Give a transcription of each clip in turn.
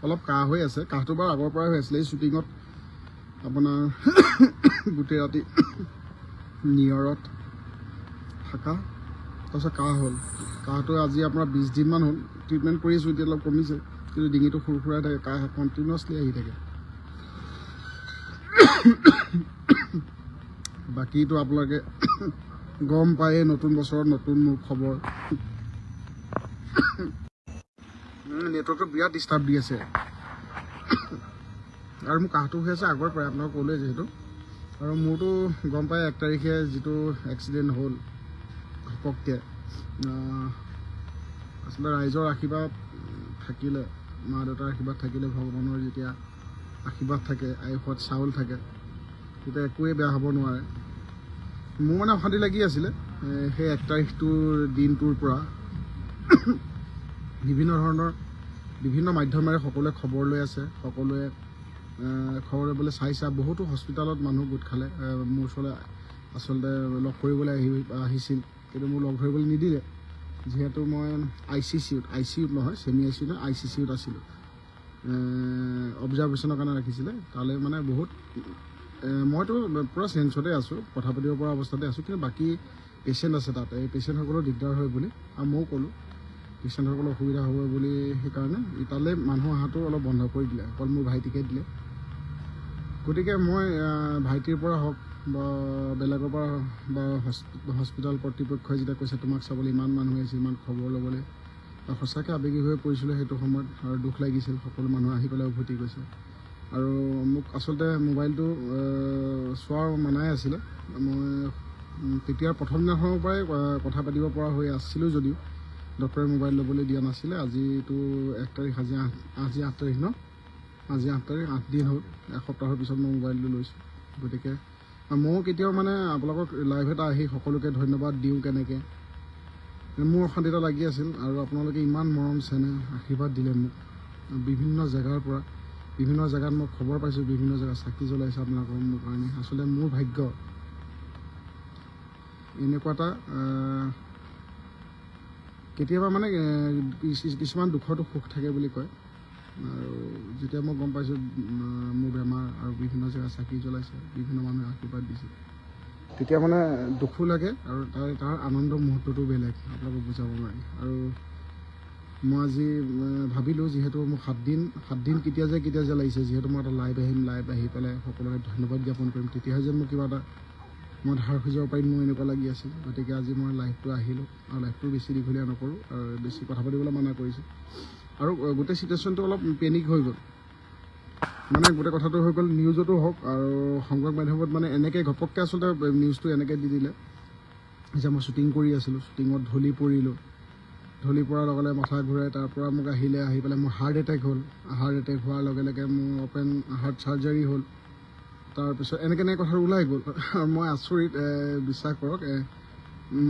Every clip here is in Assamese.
অলপ কাহ হৈ আছে। কাহটো বাৰু আগৰ পৰাই হৈ আছিলে। এই শ্বুটিঙত আপোনাৰ গোটেই ৰাতি নিয়ৰত থাকা, তাৰপিছত কাহ হ'ল। কাহটো আজি আপোনাৰ 20 দিনমান হ'ল। ট্ৰিটমেণ্ট কৰি আছোঁ, এতিয়া অলপ কমিছে, কিন্তু ডিঙিটো সুৰসুৰাই থাকে, কাহ কণ্টিনিউৱাছলি আহি থাকে। বাকীটো আপোনালোকে গম পায়ে, নতুন বছৰত নতুন মোৰ খবৰ। নেটৱৰ্কটো বিৰাট ডিষ্টাৰ্ব দি আছে, আৰু মোৰ কাহটো হৈ আছে আগৰ পৰাই, আপোনালোকক ক'লোৱে যিহেতু। আৰু মোৰতো গম পায় 1 তাৰিখে যিটো এক্সিডেণ্ট হ'ল ঘপককৈ, আচলতে ৰাইজৰ আশীৰ্বাদ থাকিলে, মা দেউতাৰ আশীৰ্বাদ থাকিলে, ভগৱানৰ যেতিয়া আশীৰ্বাদ থাকে, আয়ুষত চাউল থাকে, তেতিয়া একোৱেই বেয়া হ'ব নোৱাৰে। মোৰ মানে অশান্তি লাগি আছিলে সেই 1 তাৰিখটোৰ দিনটোৰ পৰা। বিভিন্ন মাধ্যমেৰে সকলোৱে খবৰ লৈ আছে, সকলোৱে খবৰ ল'বলৈ চাইছে। বহুতো হস্পিটেলত মানুহ গোট খালে মোৰ ওচৰলৈ, আচলতে লগ কৰিবলৈ আহিছিল, কিন্তু মোৰ লগ ধৰিবলৈ নিদিলে, যিহেতু মই আই চি ইউত নহয়, ছেমি আই চি ইউ নহয়, ICCত আছিলোঁ। অবজাৰভেশ্যনৰ কাৰণে ৰাখিছিলে তালৈ। মানে বহুত মইতো পূৰা চেঞ্চতে আছোঁ, কথা পাতিব পৰা অৱস্থাতে আছোঁ, কিন্তু বাকী পেচেণ্ট আছে তাত। এই পেচেণ্টসকলৰ দিগদাৰ হয় বুলি, আৰু ময়ো ক'লোঁ পেচেণ্টসকলৰ অসুবিধা হ'ব বুলি, সেইকাৰণে তালৈ মানুহ অহাটো অলপ বন্ধ কৰি দিলে, অকল মোৰ ভাইটিকে দিলে। গতিকে মই ভাইটিৰ পৰা হওক বা বেলেগৰ পৰা বা হস্পিটেল কৰ্তৃপক্ষই যেতিয়া কৈছে তোমাক চাবলৈ ইমান মানুহ আহিছে, ইমান খবৰ ল'বলৈ, সঁচাকৈ আৱেগিক হৈ পৰিছিলোঁ সেইটো সময়ত, আৰু দুখ লাগিছিল। সকলো মানুহ আহি পেলাই উভতি গৈছে। আৰু মোক আচলতে মোবাইলটো চোৱাৰ মানাই আছিলে। মই তেতিয়াৰ প্ৰথম দিনাখনৰ পৰাই কথা পাতিব পৰা হৈ আছিলোঁ যদিও ডক্টৰে মোবাইল ল'বলৈ দিয়া নাছিলে। আজিতো 1 তাৰিখ, আজি 8 তাৰিখ ন? আজি 8 তাৰিখ, 8 দিন হ'ল। এসপ্তাহৰ পিছত মই মোবাইলটো লৈছোঁ। গতিকে ময়ো কেতিয়াও মানে আপোনালোকক লাইভ এটা আহি সকলোকে ধন্যবাদ দিওঁ কেনেকৈ, মোৰ অশান্তি এটা লাগি আছিল। আৰু আপোনালোকে ইমান মৰম চেনেহ আশীৰ্বাদ দিলে মোক বিভিন্ন জেগাৰ পৰা। বিভিন্ন জেগাত মই খবৰ পাইছোঁ, বিভিন্ন জেগাত চাকি জ্বলাইছে আপোনালোকৰ মোৰ কাৰণে। আচলতে মোৰ ভাগ্য এনেকুৱা এটা, কেতিয়াবা মানে কিছুমান দুখতো সুখ থাকে বুলি কয়। আৰু যেতিয়া মই গম পাইছোঁ মোৰ বেমাৰ, আৰু বিভিন্ন জেগাত চাকি জ্বলাইছে, বিভিন্ন মানুহে আশীৰ্বাদ দিছে, তেতিয়া মানে দুখো লাগে, আৰু তাৰ আনন্দ মুহূৰ্তটো বেলেগ, আপোনালোকক বুজাব নোৱাৰি। আৰু মই আজি ভাবিলোঁ, যিহেতু মোক 7 দিন কেতিয়া যে লাগিছে, যিহেতু মই এটা লাইভ আহি পেলাই সকলোকে ধন্যবাদ জ্ঞাপন কৰিম, তেতিয়াহে যেন মোক কিবা এটা মই ধাৰ খুজিব পাৰিম, মোৰ এনেকুৱা লাগি আছিল। গতিকে আজি মই লাইভটো আহিলোঁ, আৰু লাইভটো বেছি দীঘলীয়া নকৰোঁ, আৰু বেছি কথা পাতিবলৈ মানা কৰিছোঁ। আৰু গোটেই চিটুৱেশ্যনটো অলপ পেনিক হৈ গ'ল, মানে গোটেই কথাটো হৈ গ'ল নিউজতো হওক আৰু সংবাদ মাধ্যমত, মানে এনেকৈ ঘপককৈ আচলতে নিউজটো এনেকৈ দি দিলে যে মই শ্বুটিং কৰি আছিলোঁ, শ্বুটিঙত ঢলি পৰিলোঁ। ঢলি পৰাৰ লগে লগে মাথা ঘূৰাই, তাৰ পৰা মোক আহি পেলাই মোৰ হাৰ্ট এটেক হ'ল। হাৰ্ট এটেক হোৱাৰ লগে লগে মোৰ অপেন হাৰ্ট চাৰ্জাৰী হ'ল। তাৰপিছত এনেকৈ কথাটো ওলাই গ'ল, আৰু মই আচৰিত, বিশ্বাস কৰক।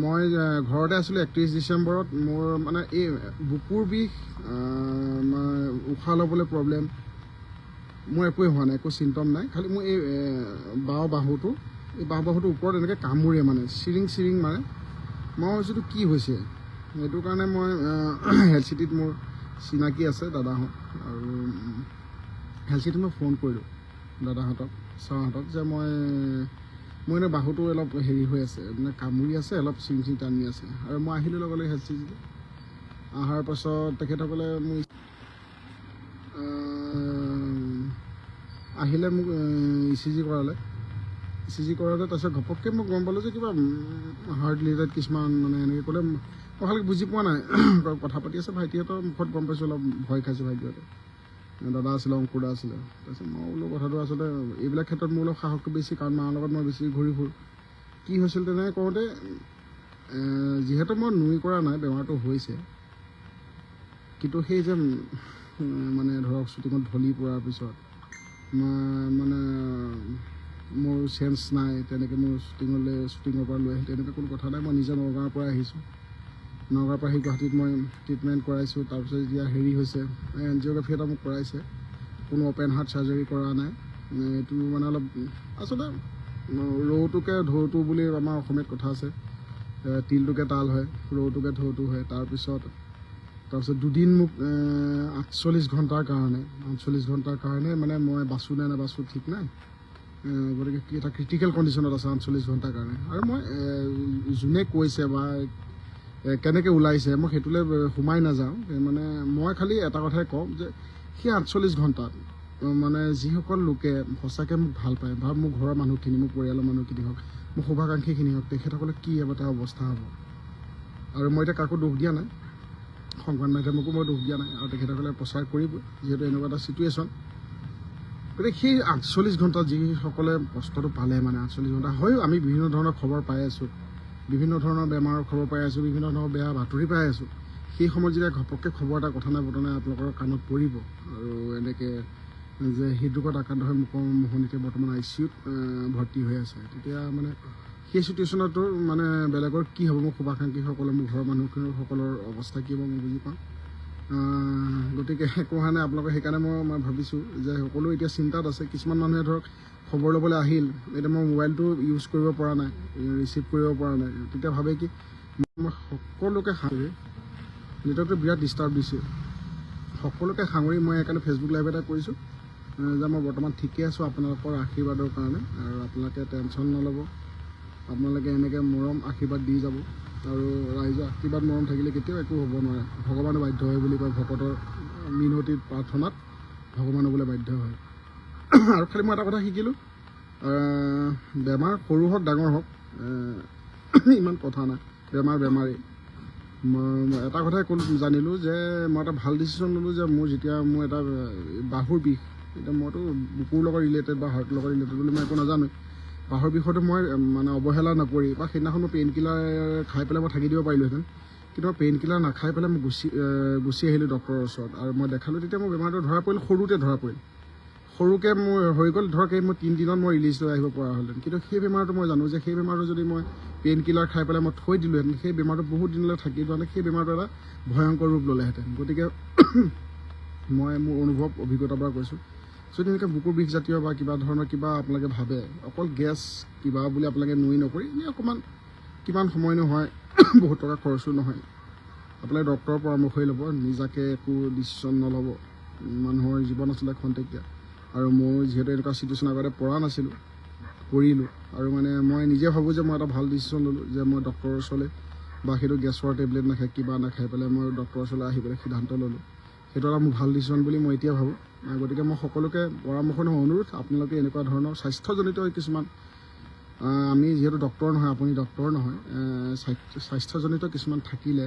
মই ঘৰতে আছিলোঁ 31 ডিচেম্বৰত। মোৰ মানে এই বুকুৰ বিষ, উশাহ ল'বলৈ প্ৰব্লেম, মোৰ একোৱেই হোৱা নাই, একো চিম্পটম নাই। খালি মোৰ এই বাওঁ বাহুটোৰ ওপৰত এনেকৈ কামোৰে, মানে চিৰিং মাৰে। মই ভাবিছোঁ কি হৈছে, সেইটো কাৰণে মই হেল্থ চিটিত মোৰ চিনাকি আছে দাদাহঁত, আৰু হেল্থ চিটিত মই ফোন কৰিলোঁ দাদাহঁতক, ছাৰহঁতক, যে মোৰ এনে বাহুটো অলপ হেৰি হৈ আছে, মানে কামুৰি আছে, অলপ চিং টানি আছে। আৰু মই আহিলোঁ লগে লগে হেল্থ চিটিলৈ। অহাৰ পাছত তেখেতসকলে মোক আহিলে, মোক ECG কৰালে। ECG কৰালে, তাৰপিছত ঘপককৈ মই গম পালোঁ যে কিবা হাৰ্ট ৰিলেটেড কিছুমান, মানে এনেকৈ ক'লে। মই ভালকৈ বুজি পোৱা নাই, কথা পাতি আছে ভাইটিহঁতৰ মুখত গম পাইছোঁ, অলপ ভয় খাইছোঁ ভাইটিহঁতে। দাদা আছিলে, অংকুৰ দা আছিলে। তাৰপিছত মই বোলো কথাটো, আচলতে এইবিলাক ক্ষেত্ৰত মোৰ অলপ সাহসটো বেছি, কাৰণ মাৰ লগত মই বেছি ঘূৰি ফুৰোঁ। কি হৈছিল তেনেকৈ কওঁতে, যিহেতু মই নুই কৰা নাই, বেমাৰটো হৈছে, কিন্তু সেই যে মানে ধৰক শ্বুটিঙত ঢলি পৰাৰ পিছত মানে মোৰ চেঞ্চ নাই, তেনেকৈ মোৰ শ্বুটিঙৰ পৰা লৈ আহিল, তেনেকৈ কোনো কথা নাই। মই নিজে নগাঁৱৰ পৰা আহিছোঁ, নগাঁৱৰ পৰা আহি গুৱাহাটীত মই ট্ৰিটমেণ্ট কৰাইছোঁ। তাৰপিছত এতিয়া হেৰি হৈছে, এনজিঅ'গ্ৰাফি এটা মোক কৰাইছে, কোনো অপেন হাৰ্ট চাৰ্জাৰী কৰা নাই। এইটো মানে অলপ, আচলতে ৰৌটোকে ঢৌটো বুলি আমাৰ অসমীয়াত কথা আছে, তিলটোকে তাল হয়, ৰৌটোকে ঢৌটো হয়। তাৰপিছত তাৰপিছত দুদিন মোক 48 ঘণ্টাৰ কাৰণে মানে মই বাচোঁ নে নাবাচোঁ ঠিক নাই। গতিকে এটা ক্ৰিটিকেল কণ্ডিশ্যনত আছে 48 ঘণ্টাৰ কাৰণে। আৰু মই যোনে কৈছে বা কেনেকৈ ওলাইছে মই সেইটোলৈ সোমাই নাযাওঁ। মানে মই খালি এটা কথাই কওঁ যে সেই 48 ঘণ্টাত মানে যিসকল লোকে সঁচাকৈ মোক ভাল পায় বা মোৰ ঘৰৰ মানুহখিনি, মোৰ পৰিয়ালৰ মানুহখিনি হওক, মোৰ শুভাকাংক্ষীখিনি হওক, তেখেতসকলে কি এটা অৱস্থা হ'ব। আৰু মই এতিয়া কাকো দোষ দিয়া নাই, সংবাদ মাধ্যমকো মই দোষ দিয়া নাই, আৰু তেখেতসকলে প্ৰচাৰ কৰিব যিহেতু এনেকুৱা এটা ছিটুৱেশ্যন। গতিকে সেই 48 ঘণ্টাত যিসকলে কষ্টটো পালে, মানে 48 ঘণ্টা হয় আমি বিভিন্ন ধৰণৰ খবৰ পাই আছোঁ, বিভিন্ন ধৰণৰ বেমাৰৰ খবৰ পাই আছোঁ, বিভিন্ন ধৰণৰ বেয়া বাতৰি পাই আছোঁ। সেই সময়ত যেতিয়া ঘপককৈ খবৰ এটা কথা নাই বতৰা নাই আপোনালোকৰ কাণত পৰিব আৰু এনেকৈ যে হৃদৰোগত আক্ৰান্ত হৈ মোহনীতে বৰ্তমান ICUত ভৰ্তি হৈ আছে, তেতিয়া মানে সেই চিটুৱেশ্যনতো মানে বেলেগৰ কি হ'ব, মোৰ শুভাকাংক্ষীসকলে, মোৰ ঘৰৰ মানুহসকলৰ অৱস্থা কি হ'ব মই বুজি পাওঁ। গতিকে একো হোৱা নাই আপোনালোকে। সেইকাৰণে মই ভাবিছোঁ যে সকলো এতিয়া চিন্তাত আছে। কিছুমান মানুহে ধৰক খবৰ ল'বলৈ আহিল, এতিয়া মই মোবাইলটো ইউজ কৰিব পৰা নাই, ৰিচিভ কৰিব পৰা নাই, তেতিয়া ভাবে কি মই সকলোকে নেটৱৰ্কটো বিৰাট ডিষ্টাৰ্ব দিছে। সকলোকে সাঙুৰি মই সেইকাৰণে ফেচবুক লাইভ এটা কৰিছোঁ যে মই বৰ্তমান ঠিকে আছোঁ আপোনালোকৰ আশীৰ্বাদৰ কাৰণে, আৰু আপোনালোকে টেনশ্যন নল'ব, আপোনালোকে এনেকৈ মৰম আশীৰ্বাদ দি যাব। আৰু ৰাইজৰ আশীৰ্বাদ মৰম থাকিলে কেতিয়াও একো হ'ব নোৱাৰে। ভগৱানে বাধ্য হয় বুলি কয়, ভকতৰ মিনতিৰ প্ৰাৰ্থনাত ভগৱানো বোলে বাধ্য হয়। আৰু খালি মই এটা কথা শিকিলোঁ, বেমাৰ সৰু হওক ডাঙৰ হওক ইমান কথা নাই, বেমাৰেই। এটা কথাই জানিলোঁ যে মই এটা ভাল ডিচিশ্যন ল'লোঁ যে যেতিয়া মোৰ এটা বাহুৰ বিষ, এতিয়া মইতো বুকুৰ লগত ৰিলেটেড বা হাৰ্টৰ লগত ৰিলেটেড বুলি মই একো নাজানো। বাহুৰ বিষয়টো মই মানে অৱহেলা নকৰি, বা সেইদিনাখন মই পেইন কিলাৰ খাই পেলাই মই থাকি দিব পাৰিলোঁহেঁতেন, কিন্তু মই পেইন কিলাৰ নাখাই পেলাই মই গুচি আহিলোঁ ডক্টৰৰ ওচৰত। আৰু মই দেখালোঁ, তেতিয়া মোৰ বেমাৰটো ধৰা পৰিল, সৰুকৈ মোৰ হৈ গ'ল। ধৰক এই মই 3 দিনত মই ৰিলিজ লৈ আহিব পৰা হ'লহেঁতেন। কিন্তু সেই বেমাৰটো মই জানো যে সেই বেমাৰটো যদি মই পেইন কিলাৰ খাই পেলাই মই থৈ দিলোঁহেঁতেন, সেই বেমাৰটো বহুত দিনলৈ থাকি যোৱা নাই, সেই বেমাৰটো এটা ভয়ংকৰ ৰূপ ল'লেহেঁতেন। গতিকে মই মোৰ অভিজ্ঞতাৰ পৰা কৈছোঁ, যদি এনেকৈ বুকুৰ বিষ জাতীয় বা কিবা ধৰণৰ কিবা আপোনালোকে ভাবে, অকল গেছ কিবা বুলি আপোনালোকে নুই নকৰি এনেই অকণমান কিমান সময় নহয়, বহুত টকা খৰচো নহয়, আপোনালোকে ডক্টৰৰ পৰামৰ্শই ল'ব, নিজাকৈ একো ডিচিশ্যন নল'ব। মানুহৰ জীৱন আচলতে খন্তেকীয়া, আৰু মোৰ যিহেতু এনেকুৱা চিটুৱেশ্যন আগতে পৰা নাছিলোঁ, কৰিলোঁ। আৰু মানে মই নিজে ভাবোঁ যে মই এটা ভাল ডিচিশ্যন ল'লোঁ, যে মই ডক্টৰৰ ওচৰলৈ বা সেইটো গেছৰ টেবলেট নাখাই কিবা নাখাই পেলাই মই ডক্টৰৰ ওচৰলৈ আহি পেলাই সিদ্ধান্ত ল'লোঁ। সেইটো এটা মোৰ ভাল ডিচিশ্যন বুলি মই এতিয়া ভাবোঁ। গতিকে মই সকলোকে পৰামৰ্শ নহয়, অনুৰোধ, আপোনালোকে এনেকুৱা ধৰণৰ স্বাস্থ্যজনিত কিছুমান, আমি যিহেতু ডক্টৰ নহয়, আপুনি ডক্টৰ নহয়, স্বাস্থ্যজনিত কিছুমান থাকিলে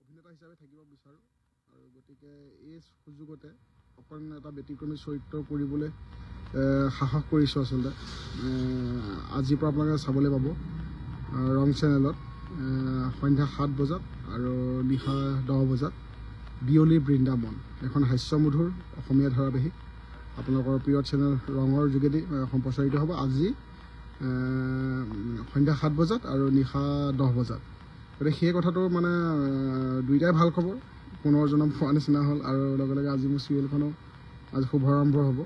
অভিনেতা হিচাপে থাকিব বিচাৰোঁ। আৰু গতিকে এই সুযোগতে অকণ এটা ব্যতিক্ৰমী চৰিত্ৰ কৰিবলৈ সাহস কৰিছোঁ। আচলতে আজিৰ পৰা আপোনালোকে চাবলৈ পাব ৰং চেনেলত সন্ধ্যা 7 বজাত আৰু নিশা 10 বজাত বিয়লি বৃন্দাবন, এখন হাস্যমধুৰ অসমীয়া ধাৰাবাহিক আপোনালোকৰ প্ৰিয় চেনেল ৰঙৰ যোগেদি সম্প্ৰচাৰিত হ'ব আজি সন্ধ্যা 7 বজাত আৰু নিশা 10 বজাত। গতিকে সেই কথাটো মানে দুইটাই ভাল খবৰ, পুনৰজনম পোৱা নিচিনা হ'ল। আৰু লগে লগে আজি মোৰ চিৰিয়েলখনো আজি শুভাৰম্ভ হ'ব।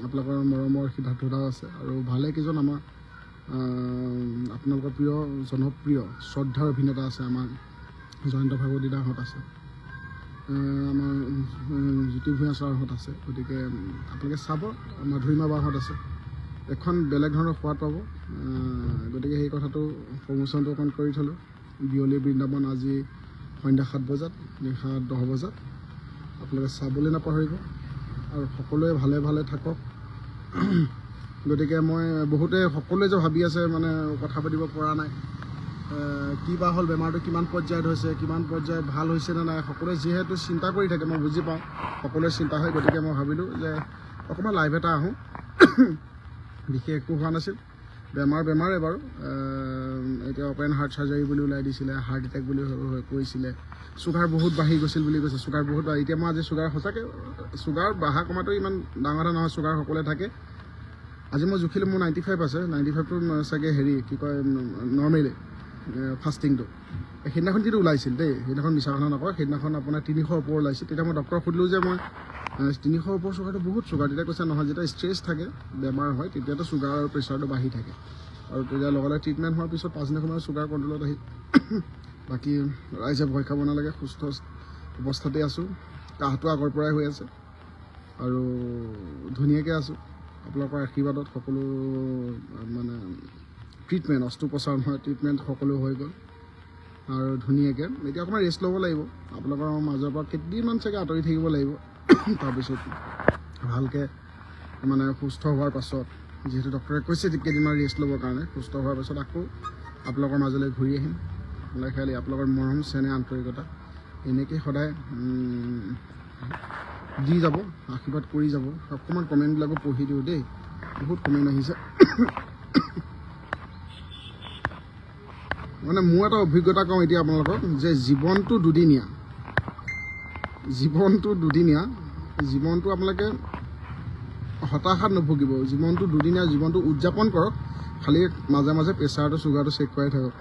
আপোনালোকৰ মৰমৰ সিদ্ধাৰ্থ দাও আছে, আৰু ভালেকেইজন আমাৰ আপোনালোকৰ প্ৰিয় জনপ্ৰিয় শ্ৰদ্ধাৰ অভিনেতা আছে। আমাৰ জয়ন্ত ভাগৱতী দাহঁত আছে, আমাৰ জ্যোতি ভূঞা ছাৰহঁত আছে। গতিকে আপোনালোকে চাব, মাধুৰিমা বাহঁত আছে, এখন বেলেগ ধৰণৰ সোৱাদ পাব। গতিকে সেই কথাটো প্ৰমোশ্যনটো অকণ কৰি থ'লোঁ। বিয়লি বৃন্দাবন আজি সন্ধ্যা 7 বজাত, নিশা 10 বজাত আপোনালোকে চাবলৈ নাপাহৰিব, আৰু সকলোৱে ভালে ভালে থাকক। গতিকে মই সকলোৱে যে ভাবি আছে মানে কথা পাতিব পৰা নাই, কি বা হ'ল, বেমাৰটো কিমান পৰ্যায়ত হৈছে, কিমান পৰ্যায়ত ভাল হৈছে নে নাই, সকলোৱে যিহেতু চিন্তা কৰি থাকে, মই বুজি পাওঁ সকলোৱে চিন্তা হয়। গতিকে মই ভাবিলোঁ যে অকণমান লাইভ এটা আহোঁ। বিশেষ একো হোৱা নাছিল, বেমাৰে বাৰু। এতিয়া অপেন হাৰ্ট চাৰ্জাৰী বুলি ওলাই দিছিলে, হাৰ্ট এটেক বুলি কৈছিলে, চুগাৰ বহুত বাঢ়ি গৈছিল বুলি কৈছে, চুগাৰ বহুত বাঢ়ি। এতিয়া মই আজি চুগাৰ সঁচাকৈ চুগাৰ বঢ়া কমাটো ইমান ডাঙৰ কথা নহয়, চুগাৰ সকলোৱে থাকে। আজি মই জুখিলোঁ, মোৰ 95 আছে, 95টো চাগে হেৰি কি কয় নৰ্মেলি ফাষ্টিংটো। সেইদিনাখন কিন্তু ওলাইছিল দেই, সেইদিনাখন মিছা কথা নকয়, সেইদিনাখন আপোনাৰ 300 ওপৰ ওলাইছিল। তেতিয়া মই ডক্টৰক সুধিলোঁ যে মই 300 ওপৰ চুগাৰটো বহুত চুগাৰ। তেতিয়া কৈছে নহয়, যেতিয়া ষ্ট্ৰেছ থাকে, বেমাৰ হয়, তেতিয়াতো চুগাৰ আৰু প্ৰেছাৰটো বাঢ়ি থাকে। আৰু তেতিয়া লগে লগে ট্ৰিটমেণ্ট হোৱাৰ পিছত 5 দিনৰ চুগাৰ কণ্ট্ৰলত আহি বাকী ৰাইজে ভয় খাব নালাগে, সুস্থ অৱস্থাতে আছোঁ, কাহটো আগৰ পৰাই হৈ আছে আৰু ধুনীয়াকৈ আছোঁ। আপোনালোকৰ আশীৰ্বাদত সকলো মানে ট্ৰিটমেণ্ট, অস্ত্ৰোপচাৰ নহয়, ট্ৰিটমেণ্ট সকলো হৈ গ'ল আৰু ধুনীয়াকৈ এতিয়া অকণমান ৰেষ্ট ল'ব লাগিব। আপোনালোকৰ মাজৰ পৰা কেইদিনমান চাগে আঁতৰি থাকিব লাগিব। তাৰপিছত ভালকৈ মানে সুস্থ হোৱাৰ পাছত, যিহেতু ডক্টৰে কৈছে কেইদিনমান ৰেষ্ট ল'বৰ কাৰণে, সুস্থ হোৱাৰ পাছত আকৌ আপোনালোকৰ মাজলৈ ঘূৰি আহিম। খালি আপোনালোকৰ মৰম, চেনেহ, আন্তৰিকতা এনেকৈ সদায় দি যাব, আশীৰ্বাদ কৰি যাব। অকণমান কমেণ্টবিলাকো পঢ়ি দিওঁ দেই, বহুত কমেণ্ট আহিছে। মানে মোৰ এটা অভিজ্ঞতা কওঁ এতিয়া আপোনালোকক, যে জীৱনটো দুদিনীয়া, জীৱনটো আপোনালোকে হতাশাত নুভুগিব। জীৱনটো দুদিনীয়া, জীৱনটো উদযাপন কৰক, খালি মাজে মাজে প্ৰেছাৰটো চুগাৰটো চেক কৰাই থাকক।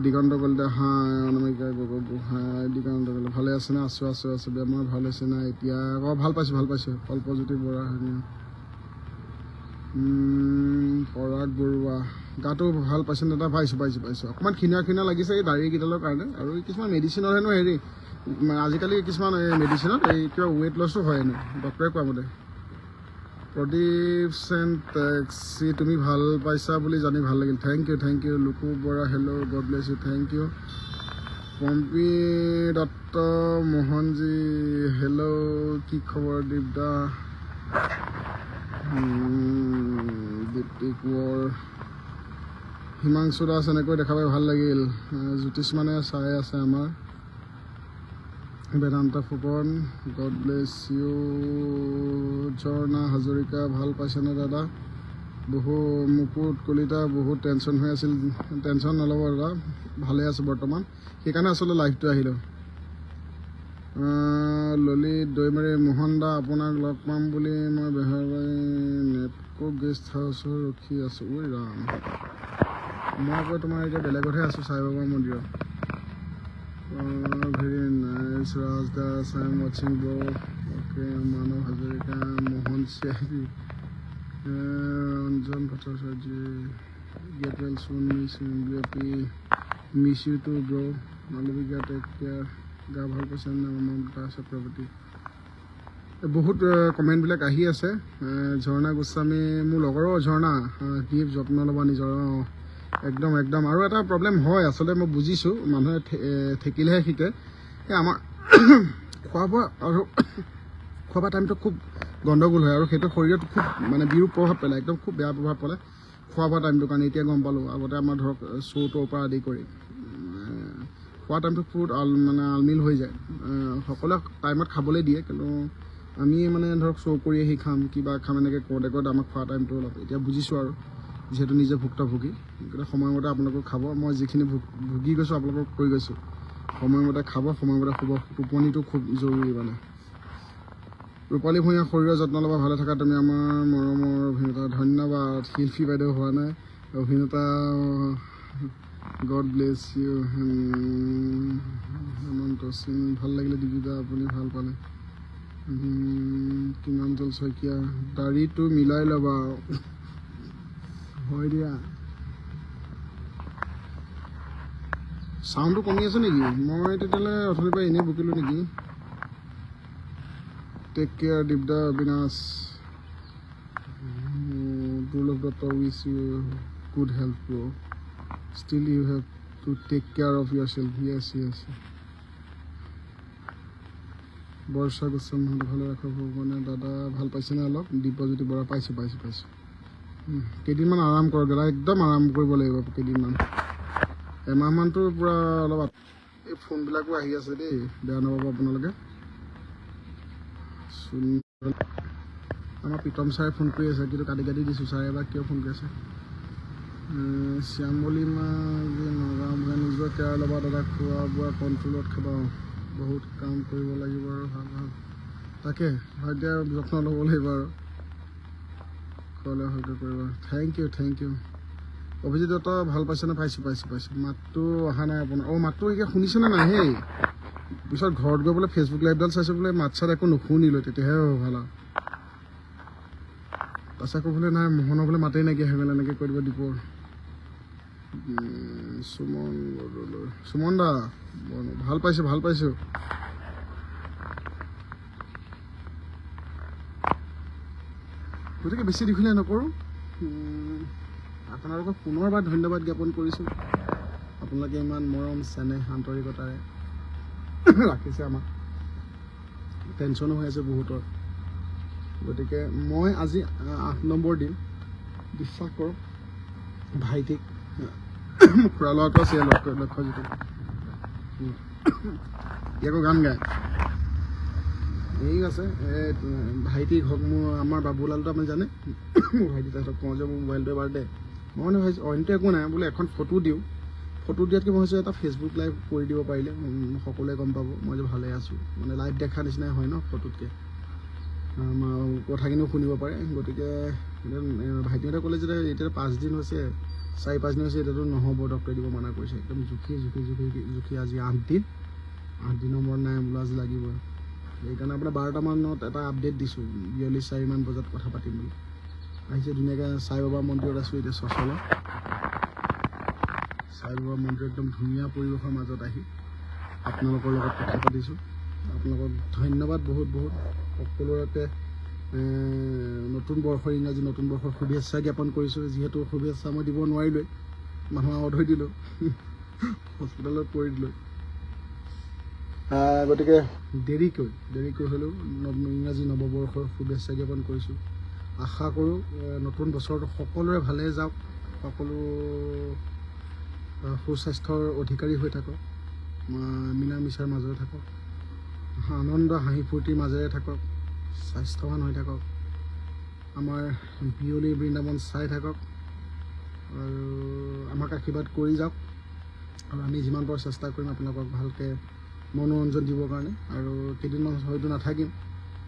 দিগন্ত কলিতা, অনামিকা গগৈ গোহাঁই, দিগন্ত কলিতা ভালে আছেনে? আছোঁ। বেমাৰ ভাল হৈছে নাই এতিয়া? ভাল পাইছোঁ। কল্পজ্যোতি বৰা, পৰাগ বৰুৱা, গাটো ভাল পাইছেনে দাদা? পাইছোঁ। অকণমান ক্ষীণা লাগিছে এই দাঢ়িকেইডালৰ কাৰণে, আৰু কিছুমান মেডিচিনৰ হেনো আজিকালি কিছুমান মেডিচিনত কিবা ৱেইট লছো হয় হেনো, ডক্টৰে কোৱা মতে। প্ৰদীপ সেন টেক্সি, তুমি ভাল পাইছা বুলি জানি ভাল লাগিল। Thank you. Luku Bora, hello', God bless you, thank you. Pompi Dutta, Mohanji, hello', কি খবৰ? দীপদা, দীপ্তি কোঁৱৰ, হিমাংশু দাস, এনেকৈ দেখা পাই ভাল লাগিল। জ্যোতিষ মানে চাই আছে আমাৰ। Vedanta Phukan, God bless you. Jharna Hazarika, ভাল পাইছেনে দাদা? মুকুট কলিতা, বহুত টেনশ্যন হৈ আছিল। টেনশ্যন নল'ব দাদা, ভালে আছোঁ বৰ্তমান, সেইকাৰণে আচলতে লাইভটো আহিলোঁ। ললিত দৈমাৰী, মোহন দা, আপোনাক লগ পাম বুলি মই বেহাৰবাৰী নেপকো গেষ্ট হাউচত ৰখি আছোঁ। ঐ ৰাম, মই আকৌ তোমাৰ এতিয়া বেলেগতহে আছোঁ, সাই বাবা মন্দিৰত। Very nice, Raj Das, I am ৱাচিং ব্ৰ। অ'কে, মানৱ হাজৰিকা, মোহন চিয়াৰী, Ranjan Bhattacharya, get well soon, miss you too bro. Malavika, take care, গা ভাল পাইছে নে? মমতা চক্ৰৱৰ্তী, বহুত কমেণ্টবিলাক আহি আছে। ঝৰ্ণা গোস্বামী, মোৰ লগৰো ঝৰ্ণা, কি যত্ন ল'বা নিজৰ। একদম আৰু এটা প্ৰব্লেম হয় আচলতে, মই বুজিছোঁ, মানুহে থাকিলেহে শিকে। এই আমাৰ খোৱা বোৱা টাইমটো খুব গণ্ডগোল হয়, আৰু সেইটো শৰীৰত খুব মানে বিৰূপ প্ৰভাৱ পেলায়, একদম খুব বেয়া প্ৰভাৱ পেলায় খোৱা বোৱা টাইমটোৰ কাৰণে। এতিয়া গম পালোঁ, আগতে আমাৰ ধৰক শ্ব'টোৰ পৰা আদি কৰি খোৱা টাইমটো বহুত আলমিল হৈ যায়। সকলোৱে টাইমত খাবলৈ দিয়ে, কিন্তু আমি মানে ধৰক শ্ব' কৰি আহি খাম, কিবা খাম, এনেকৈ কৰোঁতে আমাক খোৱা টাইমটো অলপ এতিয়া বুজিছোঁ, আৰু যিহেতু নিজে ভুক্তভোগী, গতিকে সময়মতে আপোনালোকক খাব। মই যিখিনি ভুগি গৈছোঁ আপোনালোকক কৈ গৈছোঁ, সময়মতে খাব, সময়মতে শুব। টোপনিটো খুব জৰুৰী মানে। ৰূপালী ভূঞা, শৰীৰৰ যত্ন ল'বা, ভালে থাকা তুমি আমাৰ মৰমৰ অভিনেতা। ধন্যবাদ। শিল্পী বাইদেউ হোৱা নাই, অভিনেতা, god bless you. Hemanta Singh, ভাল লাগিলে দিবিদা, আপুনি ভাল পালে। কিমাঞ্জল শইকীয়া, দাড়িটো মিলাই ল'বা। হয় দিয়া। চাউণ্ডটো কমি আছে নেকি? মই তেতিয়াহ'লে অথনিৰ পৰা এনেই বকিলোঁ নেকি? টেক কেয়াৰ দীপদা, Abinash, Durlabh Dutta, wish you good health bro. Still you have to take care of yourself. Yes. Barsha Goswami, ভালে ৰাখক ভগৱানে। দাদা ভাল পাইছেনে অলপ? দিব্যজ্যোতি বৰা, পাইছোঁ। কেইদিনমান আৰাম কৰক দাদা, একদম আৰাম কৰিব লাগিব কেইদিনমান, এমাহমানটো পূৰা অলপ। এই ফোনবিলাকো আহি আছে দেই, বেয়া নাপাব আপোনালোকে। আমাৰ প্ৰীতম ছাৰে ফোন কৰি আছে, কিন্তু কাটি দিছোঁ। ছাৰে এবাৰ কিয় ফোন কৰি আছে? শ্যামলী মা, নগাঁও, নিজৰ কেয়াৰ ল'বা দাদা, খোৱা বোৱা কণ্ট্ৰলত খাবা, বহুত কাম কৰিব লাগিব, আৰু ভাল তাকে এতিয়া যত্ন ল'ব লাগিব, আৰু খোৱালে হয়তো কৰিবা। Thank U. অভিজিত দত্ত, ভাল পাইছেনে? পাইছোঁ। মাতটো অহা নাই আপোনাৰ। মাতটো এতিয়া শুনিছেনে নাই? সেই পিছত ঘৰত গৈ বোলে ফেচবুক লাইভডাল চাইছোঁ বোলে, মাত চাত একো নুশুনিলোঁ, তেতিয়াহে ভাল আৰু। তাছা ক'বলৈ নাই, মোহনৰ বোলে মাতেই নাইকিয়া হৈ গ'ল, এনেকৈ কৈ দিব দীপৰ। সুমন বৰদলৈ, সুমন দা ভাল পাইছোঁ, ভাল পাইছোঁ। গতিকে বেছি দীঘলীয়া নকৰোঁ, আপোনালোকক পুনৰবাৰ ধন্যবাদ জ্ঞাপন কৰিছোঁ। আপোনালোকে ইমান মৰম চেনেহ আন্তৰিকতাৰে ৰাখিছে আমাক, টেনশ্যনো হৈ আছে বহুতৰ। গতিকে মই আজি 8 নম্বৰ দিন, বিশ্বাস কৰক ভাইটিক খুৰা ল'ৰাটো আছে লক্ষ্যজিত, আকৌ গান গায়, ঠিক আছে। ভাইটিক হওক, মোৰ আমাৰ বাবুলালটো আপুনি জানে, মোৰ ভাইটি তাহাঁতক কওঁ যে মোৰ মোবাইলটো এবাৰ দে। মই মানে ভাবিছোঁ অইনটো একো নাই, বোলে এখন ফটো দিওঁ, ফটো দিয়াতকৈ মই ভাবিছোঁ এটা ফেচবুক লাইভ কৰি দিব পাৰিলে সকলোৱে গম পাব মই যে ভালে আছোঁ, মানে লাইভ দেখা নিচিনাই হয় ন ফটোতকৈ, কথাখিনিও শুনিব পাৰে। গতিকে ভাইটিহঁতে ক'লে যে এতিয়া 5 দিন হৈছে, 4-5 দিন হৈছে, এতিয়াতো নহ'ব, ডক্টৰে দিব মানা কৰিছে। একদম জুখি আজি 8 দিন, 8 দিনৰ মূৰত নাই বোলো আজি লাগিবই। সেইকাৰণে আপোনাৰ 12টা মানত এটা আপডেট দিছোঁ, 42-4 বজাত কথা পাতিম বুলি। আহিছে ধুনীয়াকৈ সাই বাবা মন্দিৰত আছোঁ এতিয়া, চচলত সাই বাবা মন্দিৰ, একদম ধুনীয়া পৰিৱেশৰ মাজত আহি আপোনালোকৰ লগত কথা পাতিছোঁ। আপোনালোকক ধন্যবাদ বহুত বহুত, সকলোকে নতুন বৰ্ষৰ, ইংৰাজী নতুন বৰ্ষৰ শুভেচ্ছা জ্ঞাপন কৰিছোঁ। যিহেতু শুভেচ্ছা মই দিব নোৱাৰিলোঁৱে, মানুহ আগত হৈ দিলোঁ, হস্পিটেলত পৰি দিলোঁ। গতিকে দেৰিকৈ হ'লেও ইংৰাজী নৱবৰ্ষৰ শুভেচ্ছা জ্ঞাপন কৰিছোঁ। আশা কৰোঁ নতুন বছৰটো সকলোৰে ভালে যাওক, সকলো সুস্বাস্থ্যৰ অধিকাৰী হৈ থাকক, মিলা মিছাৰ মাজৰে থাকক, আনন্দ হাঁহি ফূৰ্তিৰ মাজেৰে থাকক, স্বাস্থ্যৱান হৈ থাকক, আমাৰ বিয়লি বৃন্দাবন চাই থাকক, আৰু আমাক আশীৰ্বাদ কৰি যাওক। আৰু আমি যিমান পাৰোঁ চেষ্টা কৰিম আপোনালোকক ভালকৈ মনোৰঞ্জন দিবৰ কাৰণে। আৰু কেইদিনমান হয়তো নাথাকিম,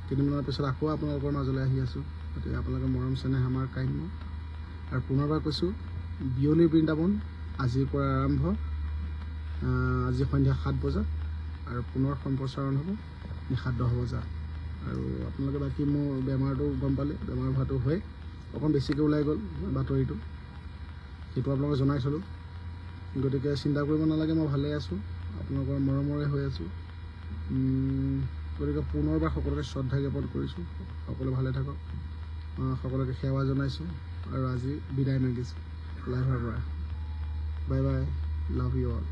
কেইদিনমানৰ পিছত আকৌ আপোনালোকৰ মাজলৈ আহি আছোঁ। গতিকে আপোনালোকৰ মৰম চেনেহ আমাৰ কাম্য। আৰু পুনৰবাৰ কৈছোঁ, বিয়লি বৃন্দাবন আজিৰ পৰা আৰম্ভ, আজি সন্ধিয়া 7 বজাত, আৰু পুনৰ সম্প্ৰচাৰণ হ'ব নিশা 10 বজাত। আৰু আপোনালোকে বাকী মোৰ বেমাৰটো গম পালে, বেমাৰ হোৱাটো হয় অকণ বেছিকৈ ওলাই গ'ল বাতৰিটো, সেইটো আপোনালোকে জনাই থলোঁ। গতিকে চিন্তা কৰিব নালাগে, মই ভালে আছোঁ, আপোনালোকৰ মৰমৰে হৈ আছোঁ। গতিকে পুনৰবাৰ সকলোকে শ্ৰদ্ধা জ্ঞাপন কৰিছোঁ, সকলো ভালে থাকক, সকলোকে সেৱা জনাইছোঁ, আৰু আজি বিদায় মাগিছোঁ লাইভৰ পৰা। Bye bye, love you all.